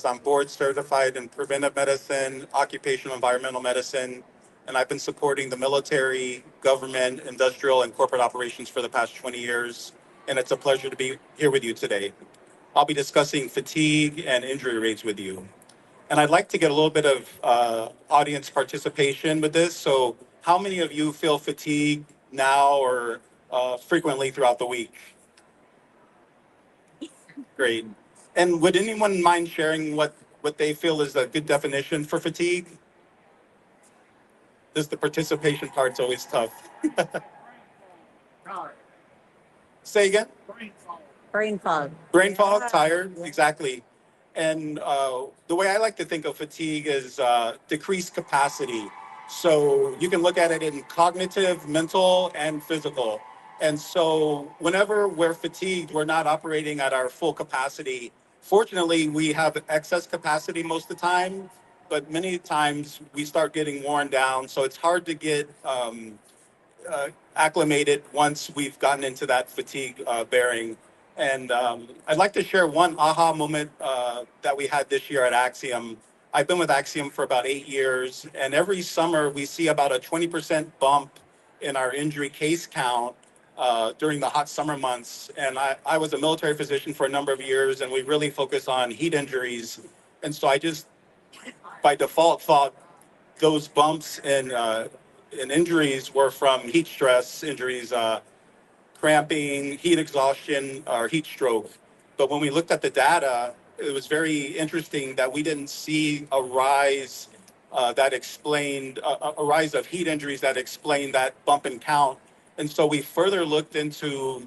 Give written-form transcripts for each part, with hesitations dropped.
is I'm board certified in preventive medicine, occupational environmental medicine, and I've been supporting the military, government, industrial, and corporate operations for the past 20 years. And it's a pleasure to be here with you today. I'll be discussing fatigue and injury rates with you. And I'd like to get a little bit of audience participation with this. So, how many of you feel fatigue now or frequently throughout the week? Great. And would anyone mind sharing what they feel is a good definition for fatigue? This the participation part's always tough. Say again? Brain fog. Brain fog, tired, exactly. And the way I like to think of fatigue is decreased capacity. So you can look at it in cognitive, mental, and physical. And so whenever we're fatigued, we're not operating at our full capacity. Fortunately, we have excess capacity most of the time, but many times we start getting worn down. So it's hard to get acclimated once we've gotten into that fatigue bearing. And I'd like to share one aha moment that we had this year at Axiom. I've been with Axiom for about 8 years, and every summer we see about a 20% bump in our injury case count during the hot summer months. And I was a military physician for a number of years, and we really focus on heat injuries. And so I just, by default, thought those bumps and injuries were from heat stress injuries, cramping, heat exhaustion, or heat stroke. But when we looked at the data, it was very interesting that we didn't see a rise that explained a rise of heat injuries that explained that bump in count. And so we further looked into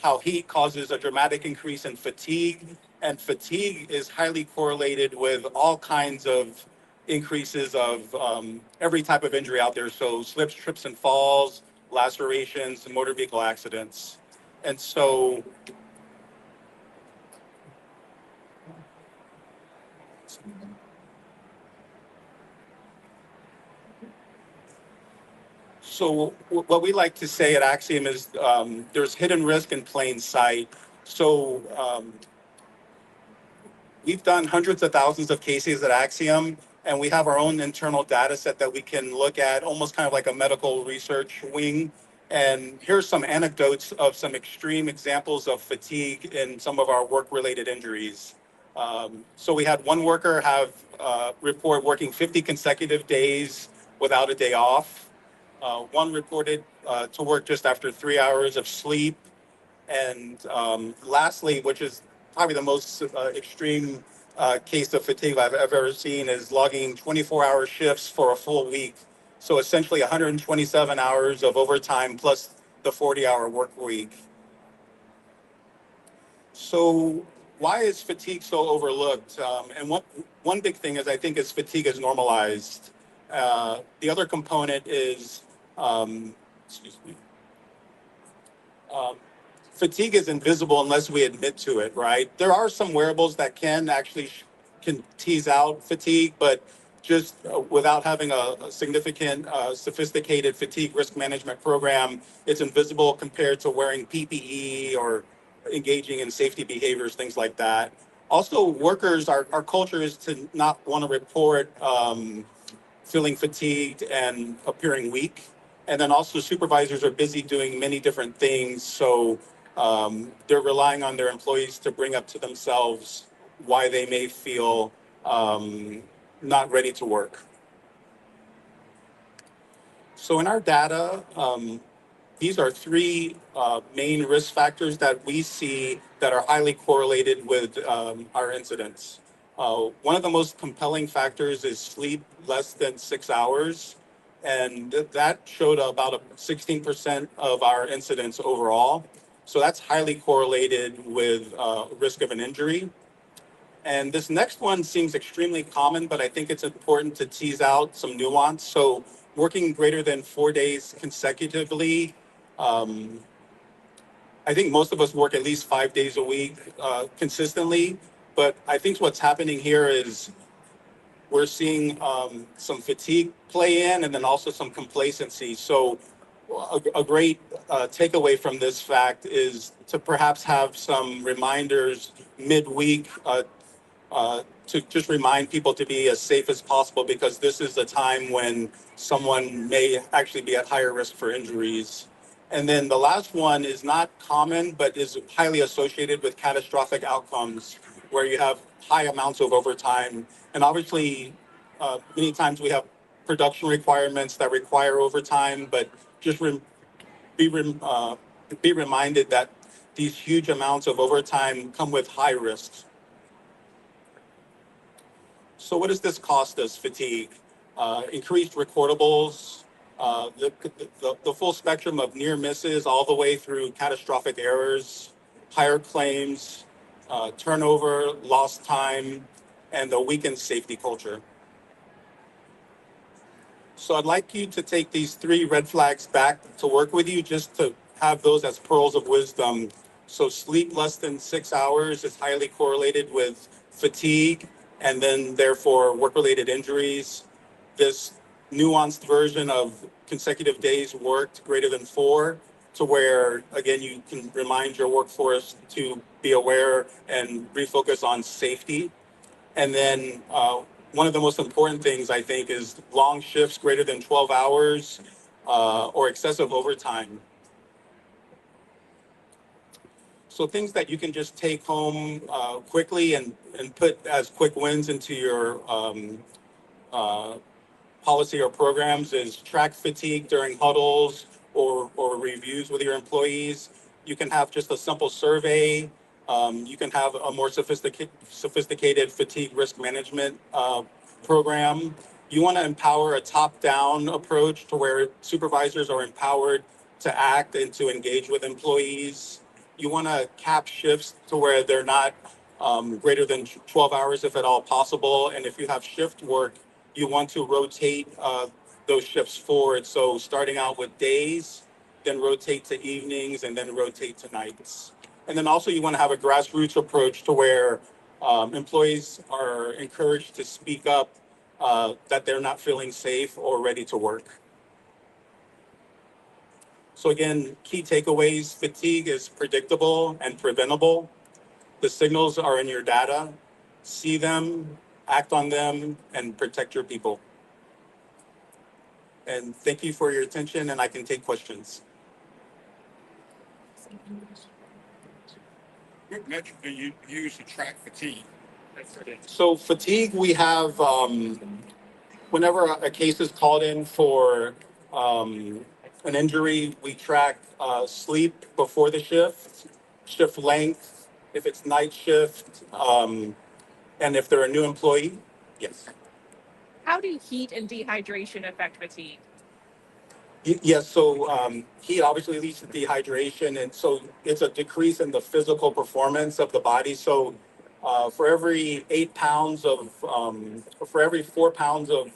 how heat causes a dramatic increase in fatigue, and fatigue is highly correlated with all kinds of increases of every type of injury out there. So slips, trips, and falls, lacerations, and motor vehicle accidents. And so what we like to say at Axiom is there's hidden risk in plain sight. So we've done hundreds of thousands of cases at Axiom, and we have our own internal data set that we can look at, almost kind of like a medical research wing. And here's some anecdotes of some extreme examples of fatigue in some of our work-related injuries. So we had one worker have report working 50 consecutive days without a day off. One reported to work just after 3 hours of sleep. And lastly, which is probably the most extreme case of fatigue I've ever seen, is logging 24-hour shifts for a full week. So essentially 127 hours of overtime plus the 40-hour work week. So why is fatigue so overlooked? And one big thing is I think is fatigue is normalized. The other component is, excuse me, fatigue is invisible unless we admit to it, right? There are some wearables that can actually can tease out fatigue, but just without having a significant, sophisticated fatigue risk management program, it's invisible compared to wearing PPE or engaging in safety behaviors, things like that. Also, workers, our culture is to not want to report feeling fatigued and appearing weak. And then also supervisors are busy doing many different things. So they're relying on their employees to bring up to themselves why they may feel not ready to work. So in our data, these are three main risk factors that we see that are highly correlated with our incidents. One of the most compelling factors is sleep less than 6 hours. And that showed about a 16% of our incidents overall. So that's highly correlated with risk of an injury. And this next one seems extremely common, but I think it's important to tease out some nuance. So working greater than 4 days consecutively, I think most of us work at least 5 days a week consistently. But I think what's happening here is we're seeing some fatigue play in and then also some complacency. So a great takeaway from this fact is to perhaps have some reminders midweek to just remind people to be as safe as possible because this is a time when someone may actually be at higher risk for injuries. And then the last one is not common, but is highly associated with catastrophic outcomes where you have high amounts of overtime. And obviously, many times we have production requirements that require overtime, but just be, rem- uh, be reminded that these huge amounts of overtime come with high risks. So what does this cost us? Fatigue, increased recordables, the full spectrum of near misses, all the way through catastrophic errors, higher claims, turnover, lost time, and the weakened safety culture. So I'd like you to take these three red flags back to work with you just to have those as pearls of wisdom. So sleep less than 6 hours is highly correlated with fatigue and then therefore work-related injuries. This nuanced version of consecutive days worked greater than 4 to where, again, you can remind your workforce to be aware and refocus on safety. And then one of the most important things I think is long shifts greater than 12 hours or excessive overtime. So things that you can just take home quickly and put as quick wins into your uh, policy or programs is track fatigue during huddles or reviews with your employees. You can have just a simple survey. You can have a more sophisticated fatigue risk management program. You want to empower a top-down approach to where supervisors are empowered to act and to engage with employees. You want to cap shifts to where they're not greater than 12 hours if at all possible. And if you have shift work, you want to rotate those shifts forward. So starting out with days, then rotate to evenings, and then rotate to nights. And then also you want to have a grassroots approach to where employees are encouraged to speak up that they're not feeling safe or ready to work. So again, key takeaways: fatigue is predictable and preventable. The signals are in your data. See them, act on them, and protect your people. And thank you for your attention, and I can take questions. What metric do you use to track fatigue? So fatigue, we have whenever a case is called in for an injury, we track sleep before the shift, shift length, if it's night shift, and if they're a new employee, yes. How do heat and dehydration affect fatigue? Yes, so heat obviously leads to dehydration, and so it's a decrease in the physical performance of the body. So for every 8 pounds for every 4 pounds of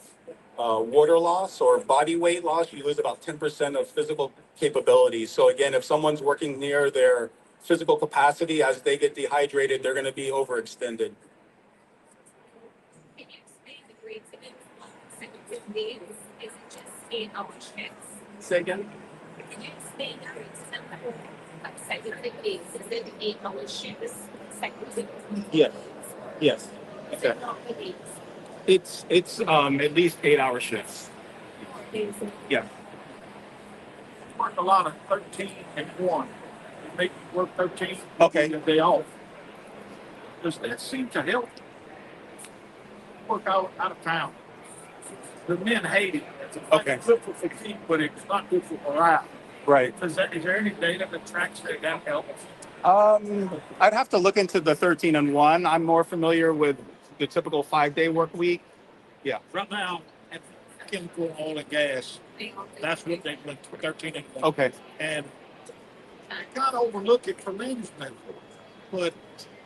water loss or body weight loss, you lose about 10% of physical capability. So again, if someone's working near their physical capacity, as they get dehydrated, they're going to be overextended. Can you explain the grades again? Consecutive days is just 8 hour shifts. Say again? Can you explain the grades number? Consecutive days is it 8 hour shifts? Consecutive Yes. Yes. is it not the days? It's at least 8 hour shifts. Days. Yeah. Work a lot of 13 and 1. You make you work 13, Okay. a day off. Does that seem to help? Work out of town. The men hate it. It's Okay. good for fatigue, but it's not good for morale. Right. Is there any data that tracks that helps? I'd have to look into the 13 and 1. I'm more familiar with the typical 5-day work week. Yeah. Right now, at chemical, oil, and gas, that's what they went to 13 and 1. Okay. And I kind of overlook it for management, but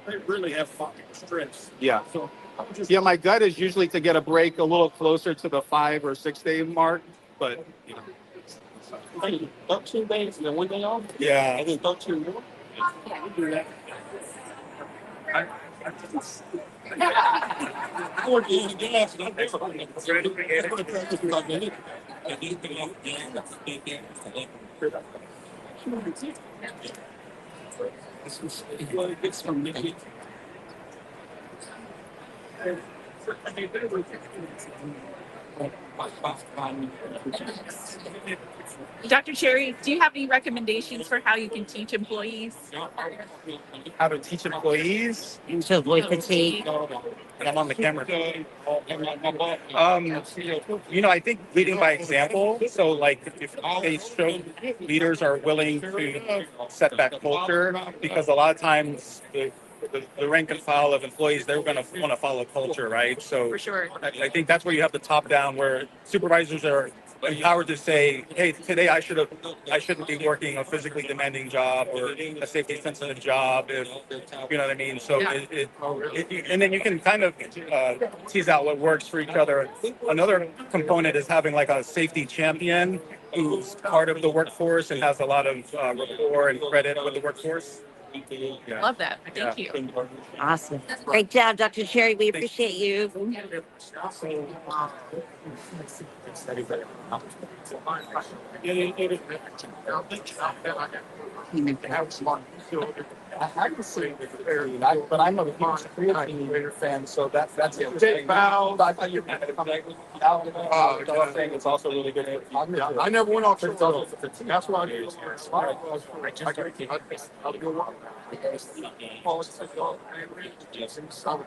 they really have fucking stress. Yeah. So I'm just Yeah, my gut is usually to get a break a little closer to the 5 or 6 day mark, but you know. 13 days and then 1 day off. Yeah. And then 13 more. Yeah, we do that. I work in the gas and I'm it's from Nikki. Dr. Cherry, do you have any recommendations for how you can teach employees? How to teach employees? To avoid fatigue. And I'm on the camera. Um, I think leading by example. So, like, if they show leaders are willing to set that culture, because a lot of times the rank and file of employees, they're going to want to follow culture, right? So, For sure. I think that's where you have the top down, where supervisors are empowered to say, "Hey, today I shouldn't be working a physically demanding job or a safety sensitive job." If you know what I mean. So, and then you can kind of tease out what works for each other. Another component is having like a safety champion who's part of the workforce and has a lot of rapport and credit with the workforce. Yeah. Love that. Thank you. Awesome. Great job, Dr. Cherry. We appreciate you. I can see but I'm a huge creator fan, so that's it. I thought you were going to come back. I was saying it's also really good. I never went off. That's why I do.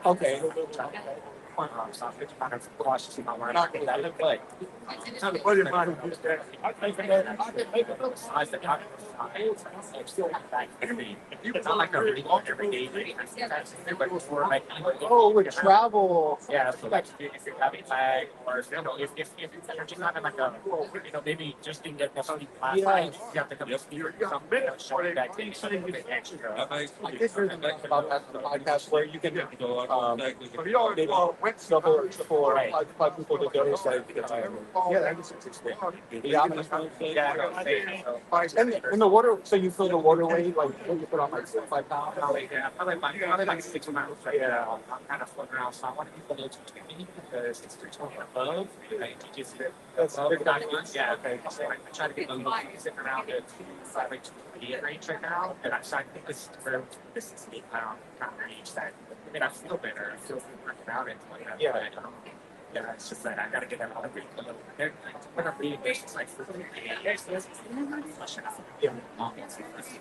Okay. It's not like a really long everyday thing. Oh, with travel. Yeah, so like if you're having lag, or if you're just having like a, maybe just didn't get necessarily class, you have to come to speed or something, showing that thing something a bit extra. I guess there's about that in the podcast where you can maybe double or triple or five people to go inside the time. Yeah, that is interesting. Yeah, and the water, so you fill the waterway, like what you put on like 5 pounds? Yeah, probably like 6 pounds. Yeah, I'm kind of floating around, so I want to keep below 220 because it's 320 above. Like, you just that's big documents. Yeah, okay. So I try to get a little sitting around it, like 238 range right now, and I think this is where this is 8 pound kind of range that. I mean, I feel better. I feel good working out and like that. Yeah. Yeah, it's just that I gotta get that other week a little bit. When I'm reading this, it's like, yeah.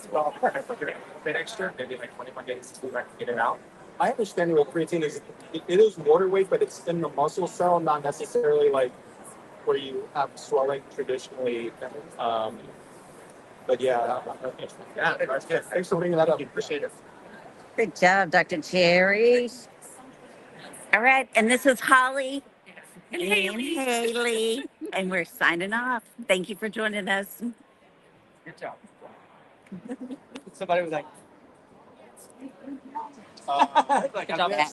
Well, if I get a bit extra, maybe like 21 days to I can get it out. My understanding of creatine is it is water weight, but it's in the muscle cell, not necessarily like where you have swelling traditionally. But yeah, that's good. Thanks for bringing that up. Appreciate it. Good job, Dr. Cherry. All right, and this is Holly And and Haley, and we're signing off. Thank you for joining us. Good job. Somebody was like, Good job, Matt.